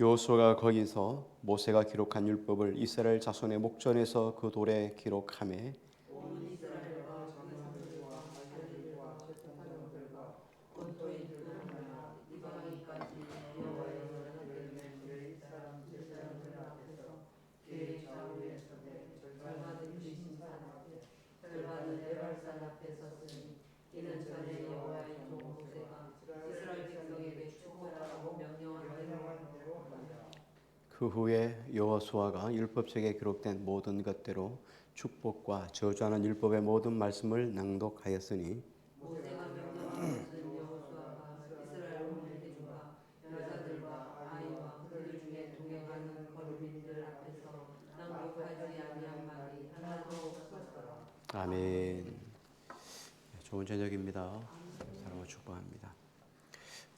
여호수아가 거기서 모세가 기록한 율법을 이스라엘 자손의 목전에서 그 돌에 기록하매 온 이스라엘과 그 장로들과 관리들과 제사장들과 본토인들을 하여 이방인까지 여호와의 전을 내 사람 제사장들 앞에서 그의 좌우에 서되 절받은 귀신산 앞에 절받은 에발산 앞에 섰으니 이는 전에 여호와의 종 모세가 이스라엘 백성에게 축복하라고 명령한 대로 하니라. 그 후에 여호수아가 율법책에 기록된 모든 것대로 축복과 저주하는 율법의 모든 말씀을 낭독하였으니 모세가 명령한 것은 여호수아가 이스라엘 온 회중과 여자들과 아이와 그들 중에 동행하는 거류민들 앞에서 낭독하지 아니한 말이 하나도 없었더라. 아멘. 좋은 저녁입니다. 사랑과 축복합니다.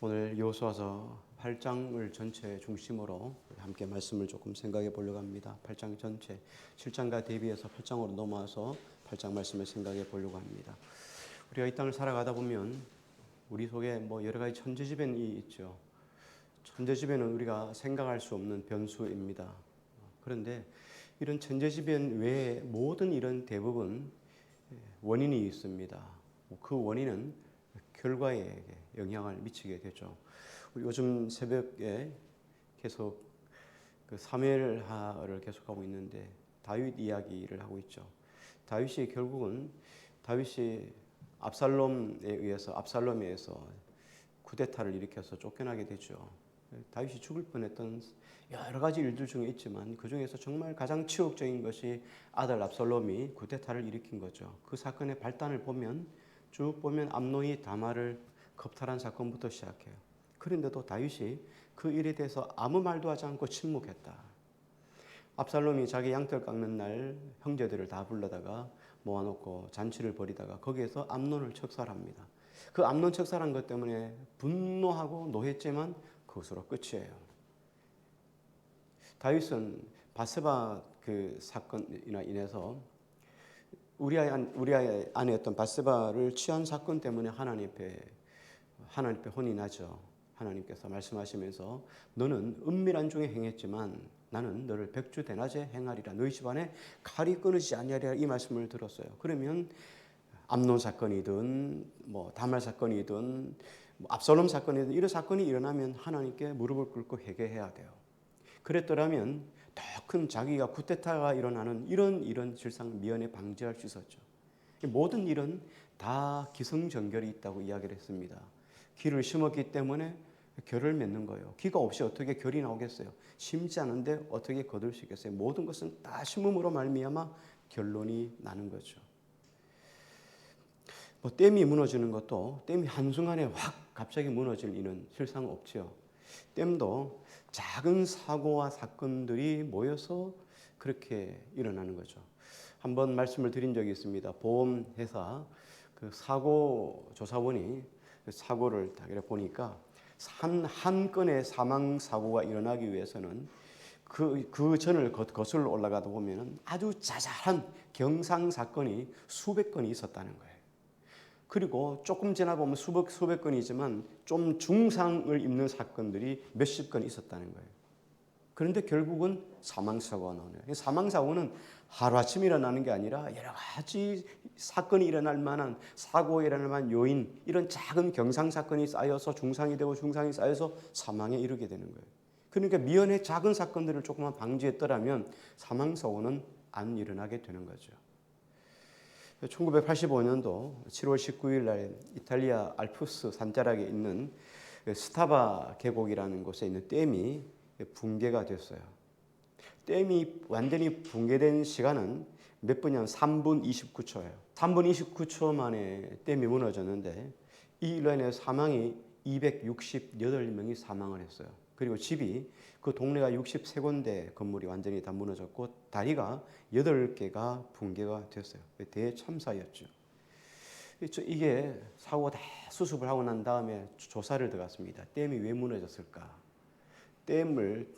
오늘 여호수아서 8장을 전체 중심으로 함께 말씀을 조금 생각해 보려고 합니다. 8장 전체, 7장과 대비해서 8장으로 넘어와서 8장 말씀을 생각해 보려고 합니다. 우리가 이 땅을 살아가다 보면 우리 속에 여러 가지 천재지변이 있죠. 천재지변은 우리가 생각할 수 없는 변수입니다. 그런데 이런 천재지변 외에 모든 이런 대부분 원인이 있습니다. 그 원인은 결과에 영향을 미치게 되죠. 요즘 새벽에 계속 그 사무엘하를 계속하고 있는데 다윗 이야기를 하고 있죠. 다윗이 결국은 압살롬에 의해서 쿠데타를 일으켜서 쫓겨나게 되죠. 다윗이 죽을 뻔했던 여러 가지 일들 중에 있지만 그 중에서 정말 가장 치욕적인 것이 아들 압살롬이 쿠데타를 일으킨 거죠. 그 사건의 발단을 쭉 보면 암논이 다말을 겁탈한 사건부터 시작해요. 그런데도 다윗이 그 일에 대해서 아무 말도 하지 않고 침묵했다. 압살롬이 자기 양털 깎는 날 형제들을 다 불러다가 모아놓고 잔치를 벌이다가 거기에서 암논을 척살합니다. 그 암논 척살한 것 때문에 분노하고 노했지만 그것으로 끝이에요. 다윗은 바세바 그 사건이나 인해서 우리아의 아내였던 바세바를 취한 사건 때문에 하나님 앞에 혼이 나죠. 하나님께서 말씀하시면서 너는 은밀한 중에 행했지만 나는 너를 백주대낮에 행하리라. 너희 집안에 칼이 끊어지지 아니하리라. 이 말씀을 들었어요. 그러면 암논 사건이든 다말 사건이든 압살롬 사건이든 이런 사건이 일어나면 하나님께 무릎을 꿇고 회개해야 돼요. 그랬더라면 더 큰 자기가 쿠데타가 일어나는 이런 실상 미연에 방지할 수 있었죠. 모든 일은 다 기승전결이 있다고 이야기를 했습니다. 기를 심었기 때문에 결을 맺는 거예요. 기가 없이 어떻게 결이 나오겠어요? 심지 않은데 어떻게 거둘 수 있겠어요? 모든 것은 다 심음으로 말미암아 결론이 나는 거죠. 댐이 무너지는 것도 댐이 한순간에 확 갑자기 무너질 일은 실상 없죠. 댐도 작은 사고와 사건들이 모여서 그렇게 일어나는 거죠. 한번 말씀을 드린 적이 있습니다. 보험회사 그 사고 조사원이 사고를 다 보니까 한 건의 사망 사고가 일어나기 위해서는 그 전을 거슬러 올라가다 보면 아주 자잘한 경상 사건이 수백 건이 있었다는 거예요. 그리고 조금 지나 보면 수백 건이지만 좀 중상을 입는 사건들이 몇십 건 있었다는 거예요. 그런데 결국은 사망사고가 나오네요. 사망사고는 하루아침 일어나는 게 아니라 여러 가지 사건이 일어날 만한 사고가 일어날 만한 요인, 이런 작은 경상사건이 쌓여서 중상이 되고 중상이 쌓여서 사망에 이르게 되는 거예요. 그러니까 미연의 작은 사건들을 조금만 방지했더라면 사망사고는 안 일어나게 되는 거죠. 1985년도 7월 19일 날 이탈리아 알프스 산자락에 있는 스타바 계곡이라는 곳에 있는 댐이 붕괴가 됐어요. 댐이 완전히 붕괴된 시간은 몇 분이냐면 3분 29초예요. 3분 29초 만에 댐이 무너졌는데 이 일로 인해 사망이 268명이 사망을 했어요. 그리고 집이 그 동네가 63군데 건물이 완전히 다 무너졌고 다리가 8개가 붕괴가 됐어요. 대참사였죠. 이게 사고가 다 수습을 하고 난 다음에 조사를 들어갔습니다. 댐이 왜 무너졌을까? 댐을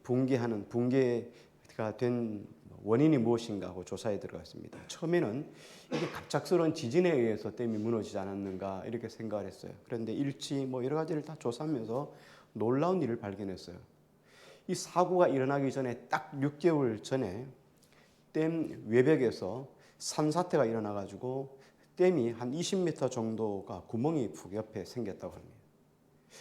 붕괴가 된 원인이 무엇인가 하고 조사에 들어갔습니다. 처음에는 이게 갑작스러운 지진에 의해서 댐이 무너지지 않았는가 이렇게 생각을 했어요. 그런데 일치 여러 가지를 다 조사하면서 놀라운 일을 발견했어요. 이 사고가 일어나기 전에 딱 6개월 전에 댐 외벽에서 산사태가 일어나가지고 댐이 한 20m 정도가 구멍이 북 옆에 생겼다고 합니다.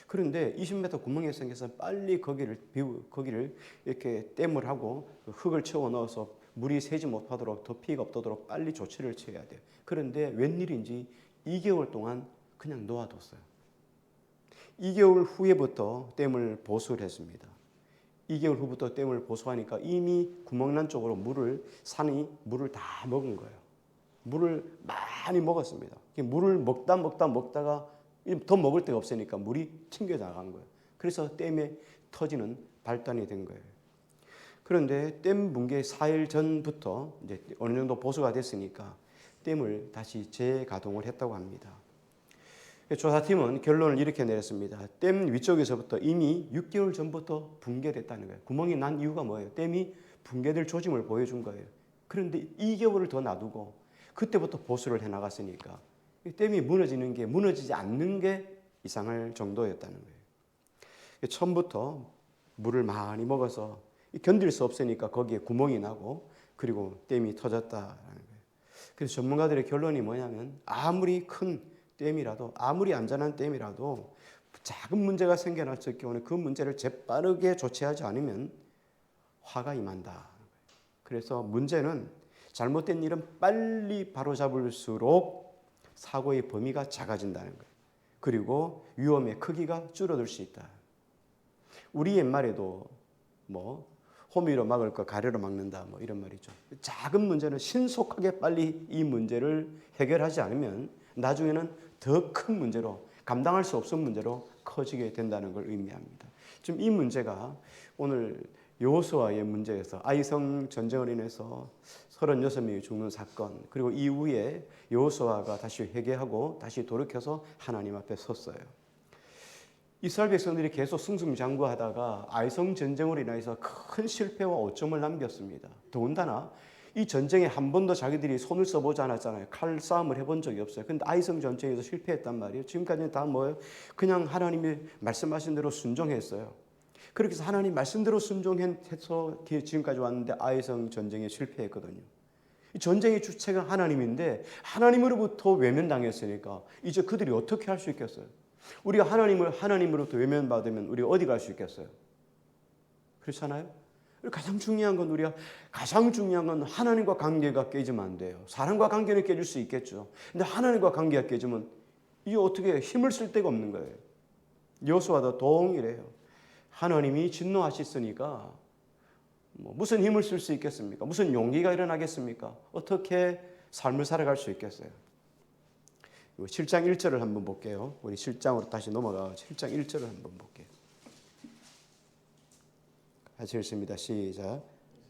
그런데 20m 구멍이 생겨서 빨리 거기를 이렇게 댐을 하고 흙을 채워 넣어서 물이 새지 못하도록 더 피해가 없도록 빨리 조치를 취해야 돼요. 그런데 웬일인지 2개월 동안 그냥 놓아뒀어요. 2개월 후에부터 댐을 보수를 했습니다. 2개월 후부터 댐을 보수하니까 이미 구멍난 쪽으로 산이 물을 다 먹은 거예요. 물을 많이 먹었습니다. 물을 먹다가 더 먹을 데가 없으니까 물이 튕겨 나간 거예요. 그래서 댐에 터지는 발단이 된 거예요. 그런데 댐 붕괴 4일 전부터 이제 어느 정도 보수가 됐으니까 댐을 다시 재가동을 했다고 합니다. 조사팀은 결론을 이렇게 내렸습니다. 댐 위쪽에서부터 이미 6개월 전부터 붕괴됐다는 거예요. 구멍이 난 이유가 뭐예요? 댐이 붕괴될 조짐을 보여준 거예요. 그런데 2개월을 더 놔두고 그때부터 보수를 해나갔으니까 댐이 무너지지 않는 게 이상할 정도였다는 거예요. 처음부터 물을 많이 먹어서 견딜 수 없으니까 거기에 구멍이 나고 그리고 댐이 터졌다라는 거예요. 그래서 전문가들의 결론이 뭐냐면 아무리 큰 댐이라도 아무리 안전한 댐이라도 작은 문제가 생겨났을 경우는 그 문제를 재빠르게 조치하지 않으면 화가 임한다. 그래서 문제는 잘못된 일은 빨리 바로잡을수록 사고의 범위가 작아진다는 거예요. 그리고 위험의 크기가 줄어들 수 있다. 우리 옛말에도 호미로 막을 거 가래로 막는다 이런 말이죠. 작은 문제는 신속하게 빨리 이 문제를 해결하지 않으면 나중에는 더 큰 문제로 감당할 수 없는 문제로 커지게 된다는 걸 의미합니다. 지금 이 문제가 오늘 여호수아의 문제에서 아이성 전쟁을 인해서 36명이 죽는 사건, 그리고 이후에 여호수아가 다시 회개하고 다시 돌이켜서 하나님 앞에 섰어요. 이스라엘 백성들이 계속 승승장구하다가 아이성 전쟁으로 인해서 큰 실패와 오점을 남겼습니다. 더군다나 이 전쟁에 한 번도 자기들이 손을 써보지 않았잖아요. 칼 싸움을 해본 적이 없어요. 근데 아이성 전쟁에서 실패했단 말이에요. 지금까지는 다 뭐예요? 그냥 하나님이 말씀하신 대로 순종했어요. 그렇게 해서 하나님 말씀대로 순종해서 지금까지 왔는데 아이성 전쟁에 실패했거든요. 이 전쟁의 주체가 하나님인데 하나님으로부터 외면당했으니까 이제 그들이 어떻게 할 수 있겠어요? 우리가 하나님으로부터 외면받으면 우리가 어디 갈 수 있겠어요? 그렇잖아요? 가장 중요한 건 하나님과 관계가 깨지면 안 돼요. 사람과 관계는 깨질 수 있겠죠. 근데 하나님과 관계가 깨지면 이게 어떻게 힘을 쓸 데가 없는 거예요. 여호수아도 동일해요. 하나님이 진노하셨으니까 무슨 힘을 쓸 수 있겠습니까? 무슨 용기가 일어나겠습니까? 어떻게 삶을 살아갈 수 있겠어요? 7장 1절을 한번 볼게요. 우리 7장으로 다시 넘어가 7장 1절을 한번 볼게요. 같이 읽습니다. 시작.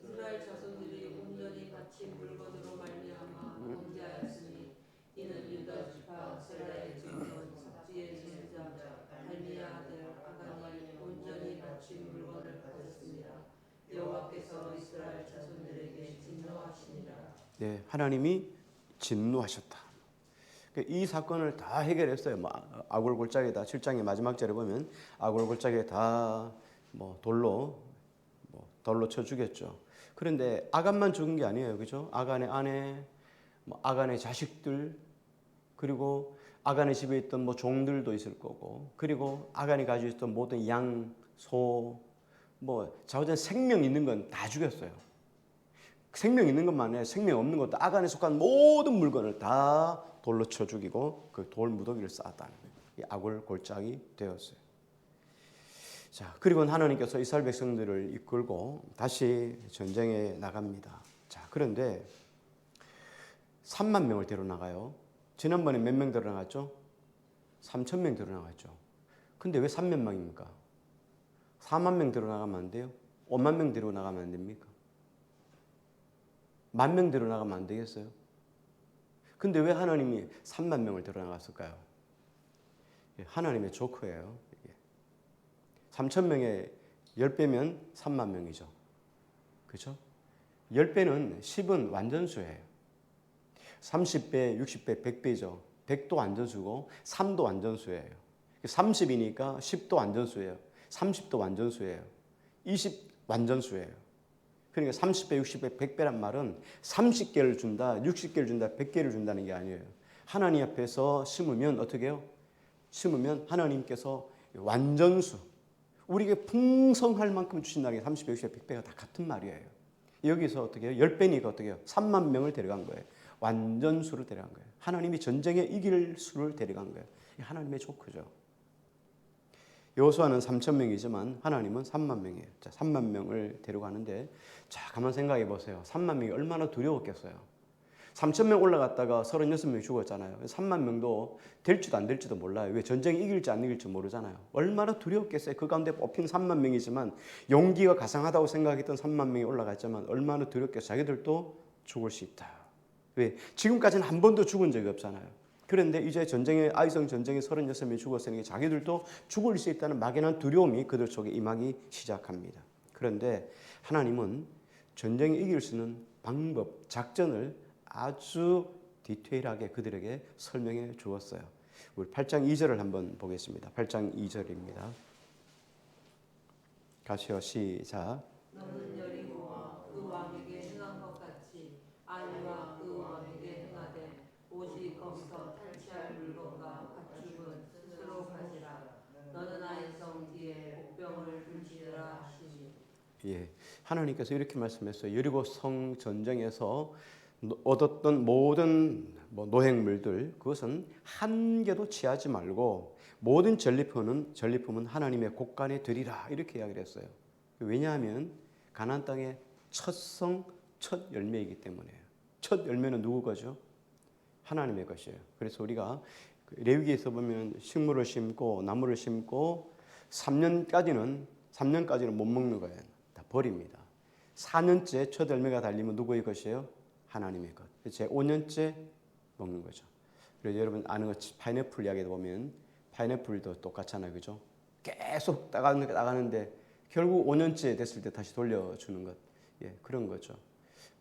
이스라엘 자손들이 온전히 바친 물건으로 말미암아 범죄하였으니 이는 유다 지파 세라의 증손 삽지의 제자 달미의 아들 아간이 온전히 바친 물건을 가졌습니다. 여호와께서 이스라엘 자손들에게 진노하시니라. 네, 하나님이 진노하셨다. 이 사건을 다 해결했어요. 아골골짜기다. 7장의 마지막 절에 보면 아골골짜기에 다 돌로 쳐 죽였죠. 그런데 아간만 죽은 게 아니에요. 그죠? 아간의 아내, 아간의 자식들, 그리고 아간의 집에 있던 종들도 있을 거고, 그리고 아간이 가지고 있던 모든 양, 소, 자우전 생명 있는 건 다 죽였어요. 생명 있는 것만 아니라 생명 없는 것도 아간에 속한 모든 물건을 다 돌로 쳐 죽이고 그 돌 무더기를 쌓았다는 거예요. 이 아골골짜기 되었어요. 자, 그리고 하나님께서 이스라엘 백성들을 이끌고 다시 전쟁에 나갑니다. 자, 그런데 3만 명을 데려 나가요. 지난번에 몇 명 데려 나갔죠? 3천 명 데려 나갔죠. 근데 왜 3만 명입니까? 4만 명 데려 나가면 안 돼요? 5만 명 데려 나가면 안 됩니까? 1만 명 데려 나가면 안 되겠어요? 근데 왜 하나님이 3만 명을 데려 나갔을까요? 하나님의 조커예요. 3천 명에 10배면 3만 명이죠. 그렇죠? 10배는 10은 완전수예요. 30배, 60배, 100배죠. 100도 완전수고 3도 완전수예요. 30이니까 10도 완전수예요. 30도 완전수예요. 완전수예요. 그러니까 30배, 60배, 100배란 말은 30개를 준다, 60개를 준다, 100개를 준다는 게 아니에요. 하나님 앞에서 심으면 어떻게 해요? 심으면 하나님께서 완전수, 우리에게 풍성할 만큼 주신다는 게 30배, 60배, 100배가 다 같은 말이에요. 여기서 어떻게 해요? 10배니까 어떻게 해요? 3만 명을 데려간 거예요. 완전수를 데려간 거예요. 하나님이 전쟁에 이길 수를 데려간 거예요. 하나님의 조크죠. 여호수아는 3천 명이지만 하나님은 3만 명이에요. 자, 3만 명을 데려가는데, 자, 가만 생각해 보세요. 3만 명이 얼마나 두려웠겠어요. 3천 명 올라갔다가 36명이 죽었잖아요. 3만 명도 될지도 안 될지도 몰라요. 왜? 전쟁이 이길지 안 이길지 모르잖아요. 얼마나 두려웠겠어요. 그 가운데 뽑힌 3만 명이지만 용기가 가상하다고 생각했던 3만 명이 올라갔지만 얼마나 두렵겠어요. 자기들도 죽을 수 있다. 왜? 지금까지는 한 번도 죽은 적이 없잖아요. 그런데 이제 아이성 전쟁에 36명이 죽었으니 자기들도 죽을 수 있다는 막연한 두려움이 그들 속에 임하기 시작합니다. 그런데 하나님은 전쟁에 이길 수 있는 방법, 작전을 아주 디테일하게 그들에게 설명해 주었어요. 우리 8장 2절을 한번 보겠습니다. 8장 2절입니다. 같이요. 시작. 너는 여리고와 그 왕에게 행한 것 같이 아이와 그 왕에게 행하되 오직 거기서 탈취할 물건과 가축은 스스로 가지라. 너는 아이성 뒤에 복병을 둘지라 하시니. 예, 하나님께서 이렇게 말씀했어요. 여리고 성 전쟁에서 얻었던 모든 노획물들, 그것은 한 개도 취하지 말고 모든 전리품은 하나님의 곳간에 드리라, 이렇게 이야기를 했어요. 왜냐하면 가나안 땅의 첫 성, 첫 열매이기 때문에요. 첫 열매는 누구 거죠? 하나님의 것이에요. 그래서 우리가 레위기에서 보면 식물을 심고 나무를 심고 3년까지는 못 먹는 거예요. 다 버립니다. 4년째 첫 열매가 달리면 누구의 것이에요? 하나님의 것. 제 5년째 먹는 거죠. 그래서 여러분 아는 것, 파인애플 이야기도 보면 파인애플도 똑같잖아요. 그죠? 계속 따가는데 결국 5년째 됐을 때 다시 돌려주는 것. 예, 그런 거죠.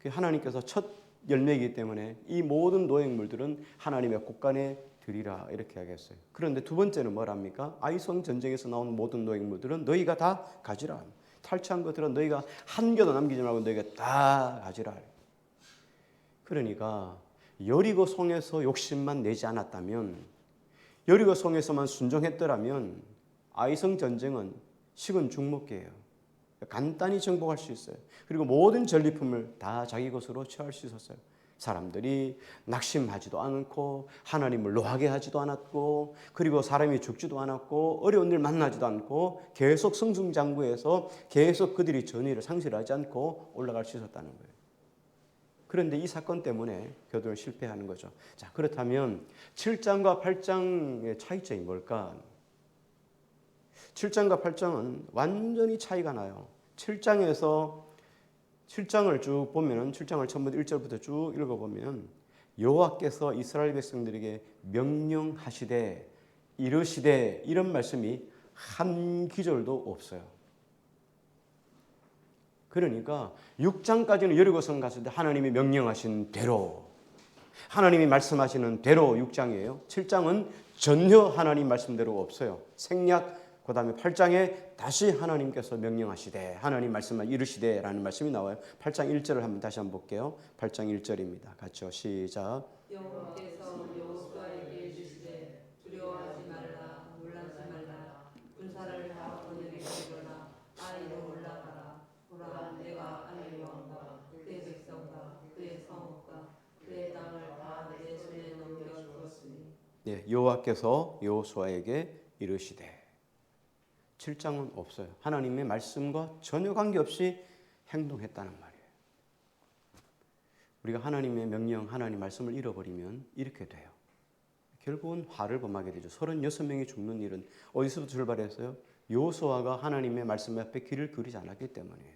하나님께서 첫 열매이기 때문에 이 모든 노획물들은 하나님의 곳간에 드리라, 이렇게 하겠어요. 그런데 두 번째는 뭐랍니까? 아이성 전쟁에서 나온 모든 노획물들은 너희가 다 가지라. 탈취한 것들은 너희가 한 개도 남기지 말고 너희가 다 가지라. 그러니까 여리고 성에서 욕심만 내지 않았다면, 여리고 성에서만 순종했더라면 아이성 전쟁은 식은 죽 먹기예요. 간단히 정복할 수 있어요. 그리고 모든 전리품을 다 자기 것으로 취할 수 있었어요. 사람들이 낙심하지도 않고 하나님을 노하게 하지도 않았고, 그리고 사람이 죽지도 않았고, 어려운 일 만나지도 않고, 계속 승승장구해서 계속 그들이 전의를 상실하지 않고 올라갈 수 있었다는 거예요. 그런데 이 사건 때문에 교도는 실패하는 거죠. 자, 그렇다면 7장과 8장의 차이점이 뭘까? 7장과 8장은 완전히 차이가 나요. 7장을 쭉 보면은 7장을 처음부터 1절부터 쭉 읽어보면 여호와께서 이스라엘 백성들에게 명령하시되 이르시되 이런 말씀이 한 기절도 없어요. 그러니까 6장까지는 여리고성 갔을 때 하나님이 명령하신 대로, 하나님이 말씀하시는 대로 6장이에요. 7장은 전혀 하나님 말씀대로 없어요. 생략. 그 다음에 8장에 다시 하나님께서 명령하시되 하나님 말씀만 이르시되 라는 말씀이 나와요. 8장 1절을 한번 다시 한번 볼게요. 8장 1절입니다. 같이요. 시작. 여호와께서 여호수아에게 이르시되 두려워하지 말라, 놀라지 말라. 군사를 다 거느리고 일어나 아이로 올라가라. 보라, 내가 아이 왕과 그의 백성과 그의 성읍과 그의 땅을 다 내 손에 넘겨주었으니. 네, 여호와께서 여호수아에게 이르시되. 7장은 없어요. 하나님의 말씀과 전혀 관계없이 행동했다는 말이에요. 우리가 하나님의 명령, 하나님 말씀을 잃어버리면 이렇게 돼요. 결국은 화를 범하게 되죠. 36명이 죽는 일은 어디서부터 출발했어요? 여호수아가 하나님의 말씀 앞에 귀를 기울이지 않았기 때문이에요.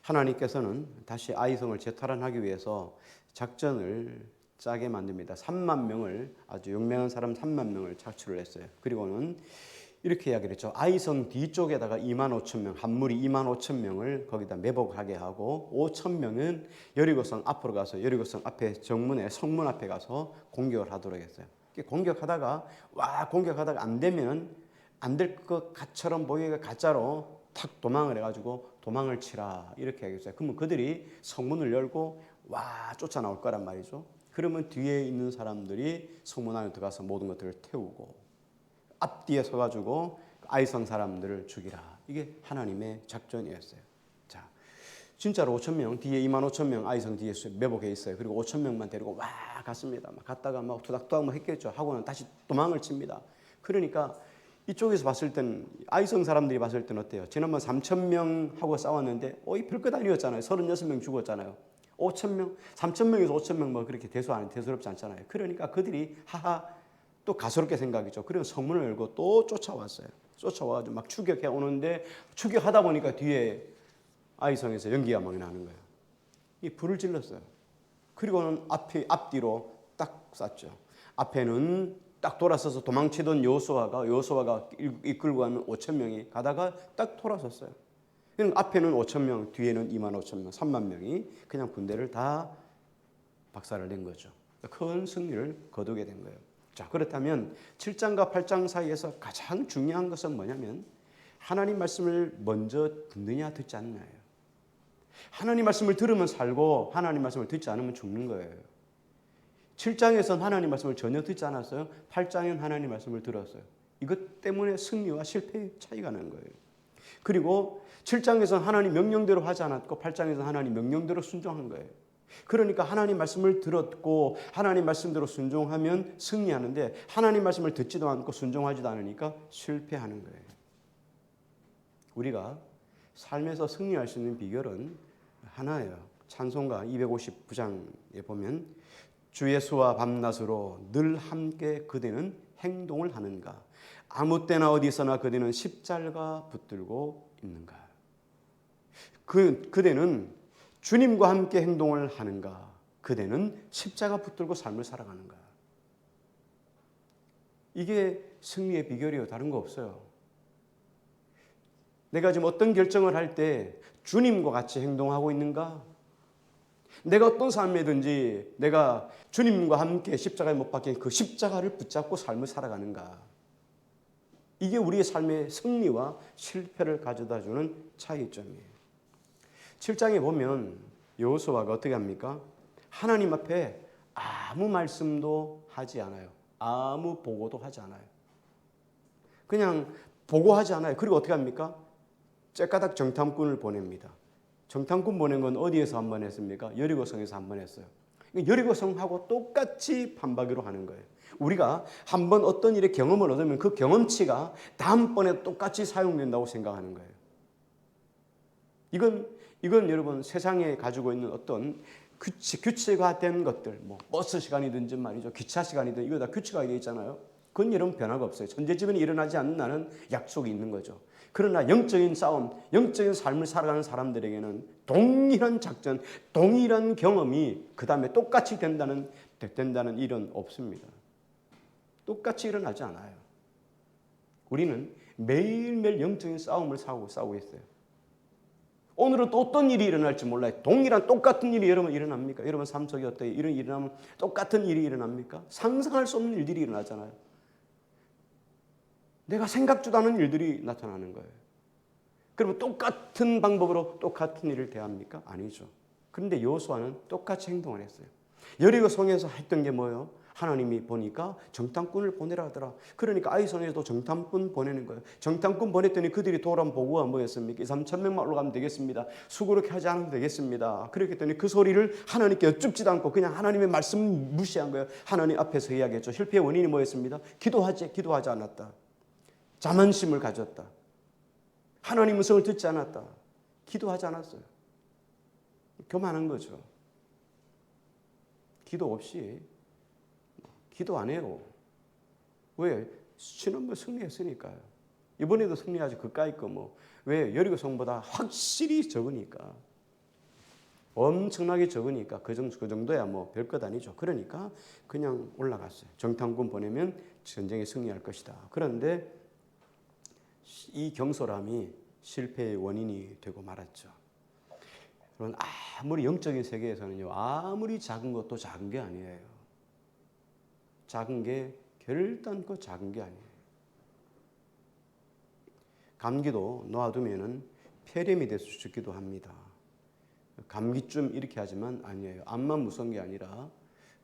하나님께서는 다시 아이성을 재탈환하기 위해서 작전을 짜게 만듭니다. 3만 명을, 아주 용맹한 사람 3만 명을 착출을 했어요. 그리고는 이렇게 이야기를 했죠. 아이성 뒤쪽에다가 2만 5천 명, 한 무리 2만 5천 명을 거기다 매복하게 하고 5천 명은 여리고성 앞으로 가서 여리고성 앞에 성문 앞에 가서 공격을 하도록 했어요. 공격하다가 안 되면 안 될 것 같처럼 보이게 가짜로 탁 도망을 해가지고 도망을 치라 이렇게 하겠어요. 그러면 그들이 성문을 열고 와 쫓아나올 거란 말이죠. 그러면 뒤에 있는 사람들이 성문 안에 들어가서 모든 것들을 태우고 앞뒤에 서가지고 아이성 사람들을 죽이라. 이게 하나님의 작전이었어요. 자, 진짜로 5,000명 뒤에 25,000명 아이성 뒤에 매복해 있어요. 그리고 5,000명만 데리고 와 갔습니다. 막 갔다가 막 투닥투닥 뭐 했겠죠. 하고는 다시 도망을 칩니다. 그러니까 이쪽에서 봤을 땐 아이성 사람들이 봤을 땐 어때요? 지난번 3,000명하고 싸웠는데 이 별것 아니었잖아요. 36명 죽었잖아요. 5,000명, 3,000명에서 5,000명 뭐 그렇게 대수롭지 않잖아요. 그러니까 그들이 하하 또 가소롭게 생각이죠. 그래서 성문을 열고 또 쫓아왔어요. 쫓아와가지고 막 추격해 오는데 추격하다 보니까 뒤에 아이성에서 연기가 막 나는 거예요. 이 불을 질렀어요. 그리고는 앞뒤로 딱 쐈죠. 앞에는 딱 돌아서서 도망치던 여호수아가 이끌고 가는 5,000명이 가다가 딱 돌아섰어요. 앞에는 5,000명, 뒤에는 25,000명, 3만 명이 그냥 군대를 다 박살을 낸 거죠. 큰 승리를 거두게 된 거예요. 자, 그렇다면 7장과 8장 사이에서 가장 중요한 것은 뭐냐면 하나님 말씀을 먼저 듣느냐 듣지 않느냐예요. 하나님 말씀을 들으면 살고 하나님 말씀을 듣지 않으면 죽는 거예요. 7장에서는 하나님 말씀을 전혀 듣지 않았어요. 8장에는 하나님 말씀을 들었어요. 이것 때문에 승리와 실패의 차이가 나는 거예요. 그리고 7장에서는 하나님 명령대로 하지 않았고 8장에서는 하나님 명령대로 순종한 거예요. 그러니까 하나님 말씀을 들었고 하나님 말씀대로 순종하면 승리하는데 하나님 말씀을 듣지도 않고 순종하지도 않으니까 실패하는 거예요. 우리가 삶에서 승리할 수 있는 비결은 하나예요. 찬송가 259장에 보면 주 예수와 밤낮으로 늘 함께 그대는 행동을 하는가 아무 때나 어디서나 그대는 십자가 붙들고 있는가 그대는 주님과 함께 행동을 하는가 그대는 십자가 붙들고 삶을 살아가는가 이게 승리의 비결이에요. 다른 거 없어요. 내가 지금 어떤 결정을 할 때 주님과 같이 행동하고 있는가 내가 어떤 삶이든지 내가 주님과 함께 십자가에 못 박힌 그 십자가를 붙잡고 삶을 살아가는가 이게 우리의 삶의 승리와 실패를 가져다주는 차이점이에요. 7장에 보면 여호수아가 어떻게 합니까? 하나님 앞에 아무 말씀도 하지 않아요. 아무 보고도 하지 않아요. 그냥 보고하지 않아요. 그리고 어떻게 합니까? 째까닥 정탐꾼을 보냅니다. 정탐꾼 보낸 건 어디에서 한 번 했습니까? 여리고성에서 한 번 했어요. 여리고성하고 똑같이 반박으로 하는 거예요. 우리가 한번 어떤 일의 경험을 얻으면 그 경험치가 다음번에 똑같이 사용된다고 생각하는 거예요. 이건 여러분 세상에 가지고 있는 어떤 규칙화된 것들, 뭐 버스 시간이든지 말이죠, 기차 시간이든 이거 다 규칙화되어 있잖아요. 그건 여러분 변화가 없어요. 천재지변이 일어나지 않는 나는 약속이 있는 거죠. 그러나 영적인 싸움, 영적인 삶을 살아가는 사람들에게는 동일한 작전, 동일한 경험이 그 다음에 똑같이 된다는 일은 없습니다. 똑같이 일어나지 않아요. 우리는 매일매일 영적인 싸움을 싸우고 있어요. 오늘은 또 어떤 일이 일어날지 몰라요. 동일한 똑같은 일이 여러분 일어납니까? 여러분 삶 속에 어때요? 이런 일이 일어나면 똑같은 일이 일어납니까? 상상할 수 없는 일들이 일어나잖아요. 내가 생각지도 않은 일들이 나타나는 거예요. 그러면 똑같은 방법으로 똑같은 일을 대합니까? 아니죠. 그런데 여호수아는 똑같이 행동을 했어요. 여리고성에서 했던 게 뭐예요? 하나님이 보니까 정탐꾼을 보내라 하더라. 그러니까 아이성에도 정탐꾼 보내는 거예요. 정탐꾼 보냈더니 그들이 돌아온 보고가 뭐였습니까? 3,000명만 올라가면 되겠습니다. 수고롭게 하지 않아도 되겠습니다. 그렇게 했더니 그 소리를 하나님께 여쭙지도 않고 그냥 하나님의 말씀 무시한 거예요. 하나님 앞에서 이야기했죠. 실패의 원인이 뭐였습니다? 기도하지 않았다. 자만심을 가졌다. 하나님 음성을 듣지 않았다. 기도하지 않았어요. 교만한 거죠. 기도 없이 기도 안 해요. 왜? 지난번 승리했으니까요. 이번에도 승리하지 그까이 거 뭐. 왜? 여리고성보다 확실히 적으니까. 엄청나게 적으니까 그 정도야 뭐 별것 아니죠. 그러니까 그냥 올라갔어요. 정탐꾼 보내면 전쟁에 승리할 것이다. 그런데 이 경솔함이 실패의 원인이 되고 말았죠. 그럼 아무리 영적인 세계에서는요, 아무리 작은 것도 작은 게 아니에요. 작은 게 결단코 작은 게 아니에요. 감기도 놓아두면은 폐렴이 돼서 죽기도 합니다. 감기쯤 이렇게 하지만 아니에요. 암만 무서운 게 아니라,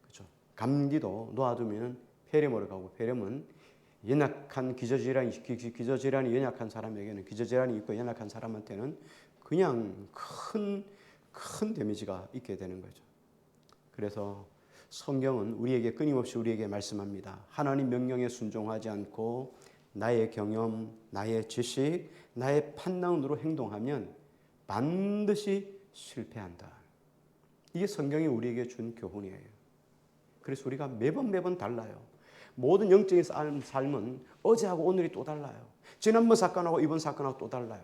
그렇죠. 감기도 놓아두면은 폐렴으로 가고, 폐렴은 연약한 기저질환이 연약한 사람에게는, 기저질환이 있고 연약한 사람한테는 그냥 큰 데미지가 있게 되는 거죠. 그래서 성경은 우리에게 끊임없이 우리에게 말씀합니다. 하나님 명령에 순종하지 않고 나의 경험, 나의 지식, 나의 판단으로 행동하면 반드시 실패한다. 이게 성경이 우리에게 준 교훈이에요. 그래서 우리가 매번 달라요. 모든 영적인 삶은 어제하고 오늘이 또 달라요. 지난번 사건하고 이번 사건하고 또 달라요.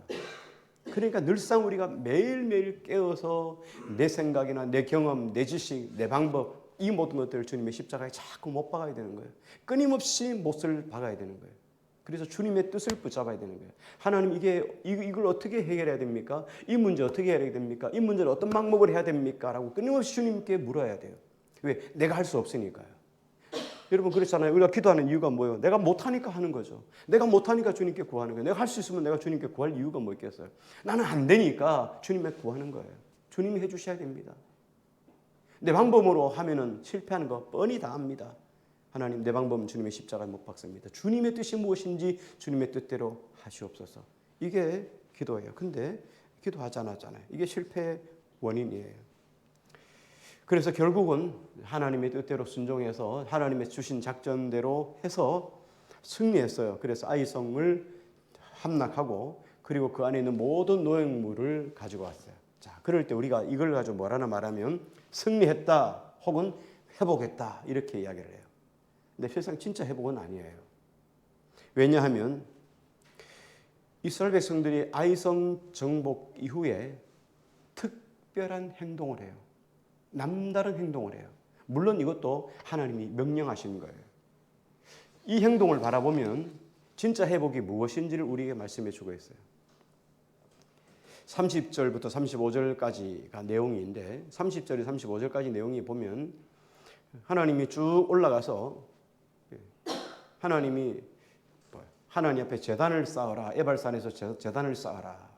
그러니까 늘상 우리가 매일매일 깨어서 내 생각이나 내 경험, 내 지식, 내 방법, 이 모든 것들을 주님의 십자가에 자꾸 못 박아야 되는 거예요. 끊임없이 못을 박아야 되는 거예요. 그래서 주님의 뜻을 붙잡아야 되는 거예요. 하나님, 이걸 어떻게 해결해야 됩니까? 이 문제 어떻게 해야 됩니까? 이 문제를 어떤 방법을 해야 됩니까? 라고 끊임없이 주님께 물어야 돼요. 왜? 내가 할 수 없으니까요. 여러분 그렇잖아요. 우리가 기도하는 이유가 뭐예요? 내가 못하니까 하는 거죠. 내가 못하니까 주님께 구하는 거예요. 내가 할 수 있으면 내가 주님께 구할 이유가 뭐 있겠어요? 나는 안 되니까 주님께 구하는 거예요. 주님이 해주셔야 됩니다. 내 방법으로 하면은 실패하는 거 뻔히 다 압니다. 하나님, 내 방법은 주님의 십자가에 못 박습니다. 주님의 뜻이 무엇인지 주님의 뜻대로 하시옵소서. 이게 기도예요. 근데 기도하지 않았잖아요. 이게 실패의 원인이에요. 그래서 결국은 하나님의 뜻대로 순종해서 하나님의 주신 작전대로 해서 승리했어요. 그래서 아이성을 함락하고 그리고 그 안에 있는 모든 노획물을 가지고 왔어요. 자, 그럴 때 우리가 이걸 가지고 뭐라나 말하면 승리했다 혹은 회복했다 이렇게 이야기를 해요. 근데 실상 진짜 회복은 아니에요. 왜냐하면 이스라엘 백성들이 아이성 정복 이후에 특별한 행동을 해요. 남다른 행동을 해요. 물론 이것도 하나님이 명령하신 거예요. 이 행동을 바라보면 진짜 회복이 무엇인지를 우리에게 말씀해 주고 있어요. 30절부터 35절까지가 내용인데 30절에 35절까지 내용이 보면 하나님이 쭉 올라가서 하나님 앞에 제단을 쌓아라. 에발산에서 제단을 쌓아라.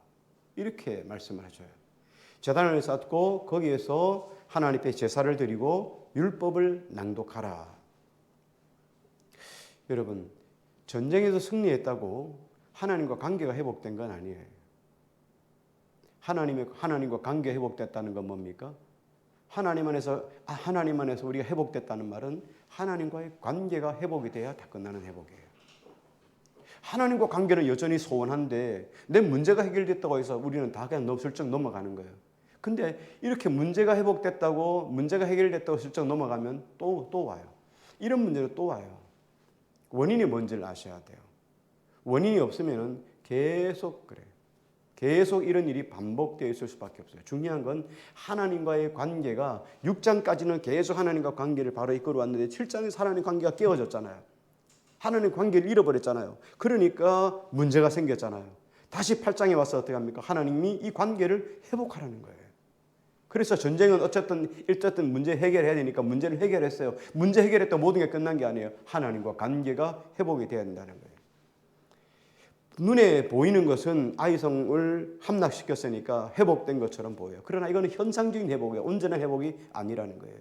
이렇게 말씀을 하셔요. 제단을 쌓고 거기에서 하나님 앞에 제사를 드리고 율법을 낭독하라. 여러분, 전쟁에서 승리했다고 하나님과 관계가 회복된 건 아니에요. 하나님과 관계 회복됐다는 건 뭡니까? 하나님 안에서 우리가 회복됐다는 말은 하나님과의 관계가 회복이 돼야 다 끝나는 회복이에요. 하나님과 관계는 여전히 소원한데 내 문제가 해결됐다고 해서 우리는 다 그냥 슬쩍 넘어가는 거예요. 근데 이렇게 문제가 해결됐다고 슬쩍 넘어가면 또 와요. 이런 문제는 또 와요. 원인이 뭔지를 아셔야 돼요. 원인이 없으면 계속 그래요. 계속 이런 일이 반복되어 있을 수밖에 없어요. 중요한 건 하나님과의 관계가 6장까지는 계속 하나님과 관계를 바로 이끌어 왔는데 7장에서 하나님 관계가 깨어졌잖아요. 하나님 관계를 잃어버렸잖아요. 그러니까 문제가 생겼잖아요. 다시 8장에 와서 어떻게 합니까? 하나님이 이 관계를 회복하라는 거예요. 그래서 전쟁은 어쨌든 문제 해결해야 되니까 문제를 해결했어요. 문제 해결했다 모든 게 끝난 게 아니에요. 하나님과 관계가 회복이 돼야 된다는 거예요. 눈에 보이는 것은 아이성을 함락시켰으니까 회복된 것처럼 보여요. 그러나 이거는 현상적인 회복이에요. 온전한 회복이 아니라는 거예요.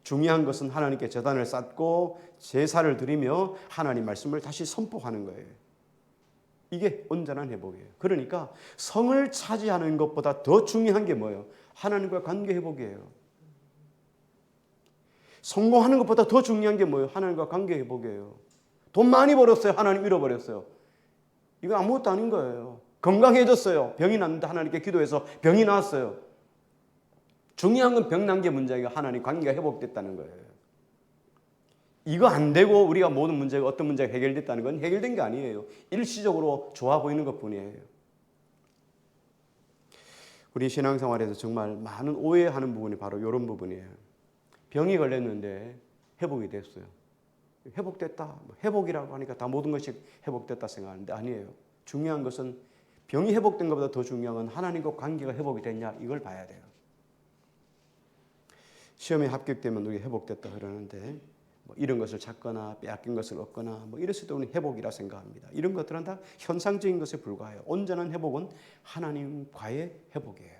중요한 것은 하나님께 제단을 쌓고 제사를 드리며 하나님 말씀을 다시 선포하는 거예요. 이게 온전한 회복이에요. 그러니까 성을 차지하는 것보다 더 중요한 게 뭐예요? 하나님과 관계 회복이에요. 성공하는 것보다 더 중요한 게 뭐예요? 하나님과 관계 회복이에요. 돈 많이 벌었어요. 하나님 잃어버렸어요. 이거 아무것도 아닌 거예요. 건강해졌어요. 병이 났는데 하나님께 기도해서 병이 나았어요. 중요한 건 병 난 게 문제가 하나님 관계가 회복됐다는 거예요. 이거 안 되고 우리가 모든 문제가 어떤 문제가 해결됐다는 건 해결된 게 아니에요. 일시적으로 좋아 보이는 것뿐이에요. 우리 신앙생활에서 정말 많은 오해하는 부분이 바로 이런 부분이에요. 병이 걸렸는데 회복이 됐어요. 회복됐다. 회복이라고 하니까 다 모든 것이 회복됐다 생각하는데 아니에요. 중요한 것은 병이 회복된 것보다 더 중요한 건 하나님과 관계가 회복이 됐냐 이걸 봐야 돼요. 시험에 합격되면 우리 회복됐다 그러는데 뭐 이런 것을 찾거나 빼앗긴 것을 얻거나 뭐 이랬을 때 우리는 회복이라 생각합니다. 이런 것들은 다 현상적인 것에 불과해요. 온전한 회복은 하나님과의 회복이에요.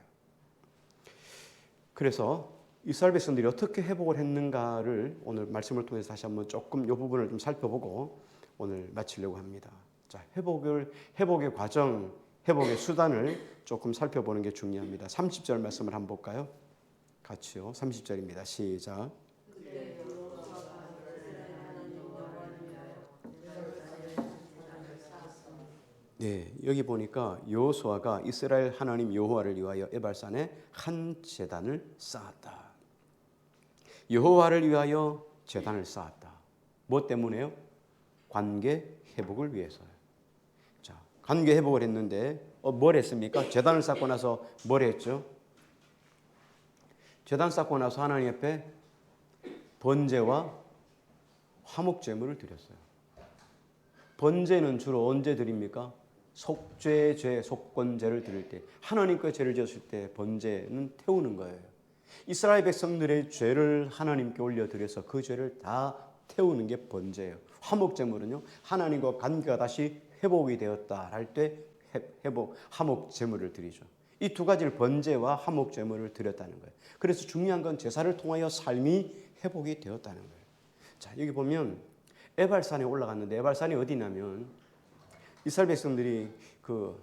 그래서 이스라엘 백성들이 어떻게 회복을 했는가를 오늘 말씀을 통해서 다시 한번 조금 이 부분을 좀 살펴보고 오늘 마치려고 합니다. 자, 회복의 과정, 회복의 수단을 조금 살펴보는 게 중요합니다. 30절 말씀을 한번 볼까요? 같이요. 30절입니다. 시작. 네, 여기 보니까 여호수아가 이스라엘 하나님 여호와를 위하여 에발산에 한 제단을 쌓았다. 여호와를 위하여 제단을 쌓았다. 뭐 때문에요? 관계 회복을 위해서요. 자, 관계 회복을 했는데 뭘 했습니까? 제단을 쌓고 나서 뭘 했죠? 제단 쌓고 나서 하나님 앞에 번제와 화목 제물을 드렸어요. 번제는 주로 언제 드립니까? 속죄, 죄, 속건제를 드릴 때, 하나님께 죄를 지었을 때 번제는 태우는 거예요. 이스라엘 백성들의 죄를 하나님께 올려드려서 그 죄를 다 태우는 게 번제예요. 화목제물은요, 하나님과 관계가 다시 회복이 되었다 할 때 화목제물을 드리죠. 이 두 가지를 번제와 화목제물을 드렸다는 거예요. 그래서 중요한 건 제사를 통하여 삶이 회복이 되었다는 거예요. 자, 여기 보면 에발산에 올라갔는데, 에발산이 어디냐면 이스라엘 백성들이 그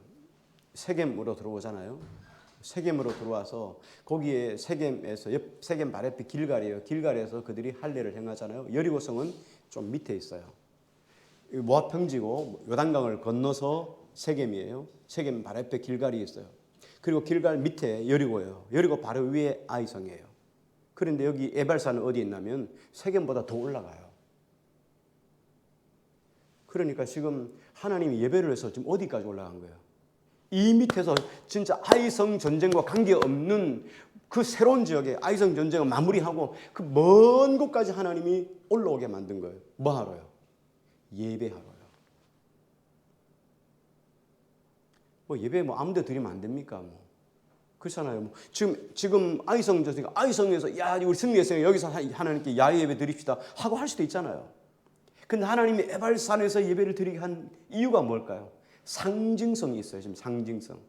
세겜으로 들어오잖아요. 세겜으로 들어와서 거기에 세겜에서 세겜 바로 옆에 길갈이에요. 길갈에서 그들이 할례를 행하잖아요. 여리고성은 좀 밑에 있어요. 모압 평지고 요단강을 건너서 세겜이에요. 세겜 바로 옆에 길갈이 있어요. 그리고 길갈 밑에 여리고예요. 여리고 바로 위에 아이성이에요. 그런데 여기 에발산은 어디 있냐면 세겜보다 더 올라가요. 그러니까 지금 하나님이 예배를 해서 지금 어디까지 올라간 거예요? 이 밑에서 진짜 아이성 전쟁과 관계없는 그 새로운 지역에 아이성 전쟁을 마무리하고 그 먼 곳까지 하나님이 올라오게 만든 거예요. 뭐 하러요? 예배하러요. 뭐 예배 뭐 아무데 드리면 안 됩니까? 뭐 그렇잖아요. 뭐 지금 아이성 전쟁, 아이성에서 야 우리 승리했어요. 여기서 하나님께 야외 예배 드립시다 하고 할 수도 있잖아요. 근데 하나님이 에발산에서 예배를 드리게 한 이유가 뭘까요? 상징성이 있어요. 지금 상징성.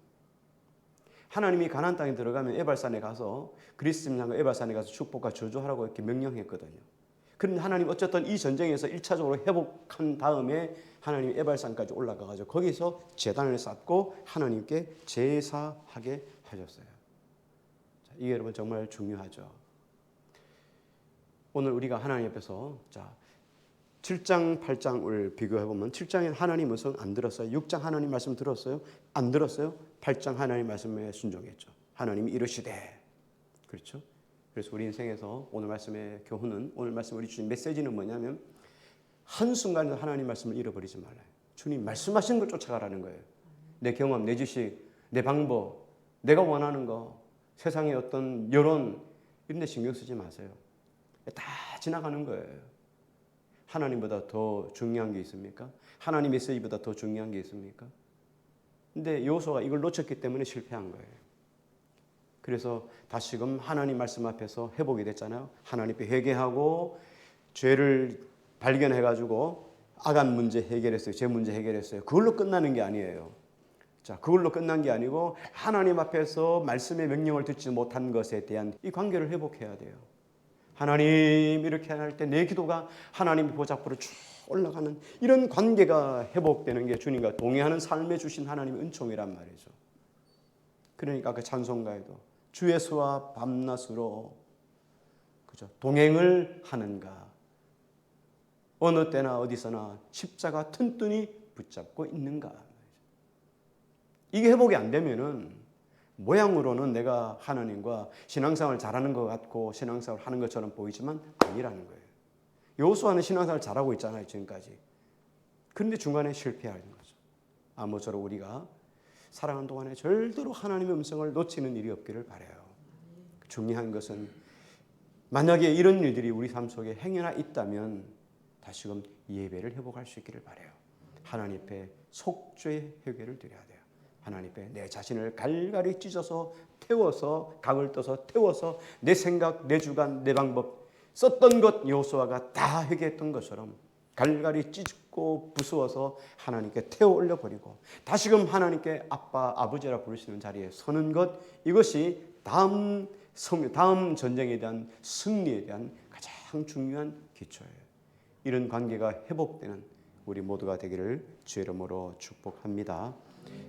하나님이 가나안 땅에 들어가면 에발산에 가서 그리스도인과 에발산에 가서 축복과 저주하라고 이렇게 명령했거든요. 그런데 하나님 어쨌든 이 전쟁에서 1차적으로 회복한 다음에 하나님이 에발산까지 올라가가지고 거기서 제단을 쌓고 하나님께 제사하게 하셨어요. 자, 이게 여러분 정말 중요하죠. 오늘 우리가 하나님 앞에서 7장, 8장을 비교해보면 7장에 하나님 말씀 안 들었어요. 6장 하나님 말씀 들었어요? 안 들었어요? 8장 하나님 말씀에 순종했죠. 하나님이 이르시되. 그렇죠? 그래서 우리 인생에서 오늘 말씀의 교훈은, 오늘 말씀 우리 주신 메시지는 뭐냐면 한순간에도 하나님 말씀을 잃어버리지 말아요. 주님 말씀하시는 걸 쫓아가라는 거예요. 내 경험, 내 지식, 내 방법, 내가 원하는 거, 세상의 어떤 여론 이런 데 신경 쓰지 마세요. 다 지나가는 거예요. 하나님보다 더 중요한 게 있습니까? 하나님 메시지보다 더 중요한 게 있습니까? 근데 여호수아가 이걸 놓쳤기 때문에 실패한 거예요. 그래서 다시금 하나님 말씀 앞에서 회복이 됐잖아요. 하나님 앞에 회개하고 죄를 발견해가지고 아간 문제 해결했어요. 죄 문제 해결했어요. 그걸로 끝나는 게 아니에요. 자, 그걸로 끝난 게 아니고 하나님 앞에서 말씀의 명령을 듣지 못한 것에 대한 이 관계를 회복해야 돼요. 하나님 이렇게 할 때 내 기도가 하나님 보좌 앞으로 쭉 올라가는 이런 관계가 회복되는 게 주님과 동행하는 삶에 주신 하나님의 은총이란 말이죠. 그러니까 그 찬송가에도 주 예수와 밤낮으로 그죠? 동행을 하는가 어느 때나 어디서나 십자가 튼튼히 붙잡고 있는가. 이게 회복이 안 되면은 모양으로는 내가 하나님과 신앙생활을 잘하는 것 같고 신앙생활을 하는 것처럼 보이지만 아니라는 거예요. 여호수아는 신앙생활을 잘하고 있잖아요. 지금까지. 그런데 중간에 실패하는 거죠. 아무쪼록 우리가 살아가는 동안에 절대로 하나님의 음성을 놓치는 일이 없기를 바라요. 중요한 것은 만약에 이런 일들이 우리 삶 속에 행여나 있다면 다시금 예배를 회복할 수 있기를 바라요. 하나님 앞에 속죄의 회개를 드려야 돼요. 하나님 앞에 내 자신을 갈갈이 찢어서 태워서 각을 떠서 태워서 내 생각, 내 주관, 내 방법 썼던 것 여호수아가 다 회개했던 것처럼 갈갈이 찢고 부수어서 하나님께 태워 올려버리고 다시금 하나님께 아빠 아버지라 부르시는 자리에 서는 것, 이것이 다음 전쟁에 대한 승리에 대한 가장 중요한 기초예요. 이런 관계가 회복되는 우리 모두가 되기를 주의 이름으로 축복합니다.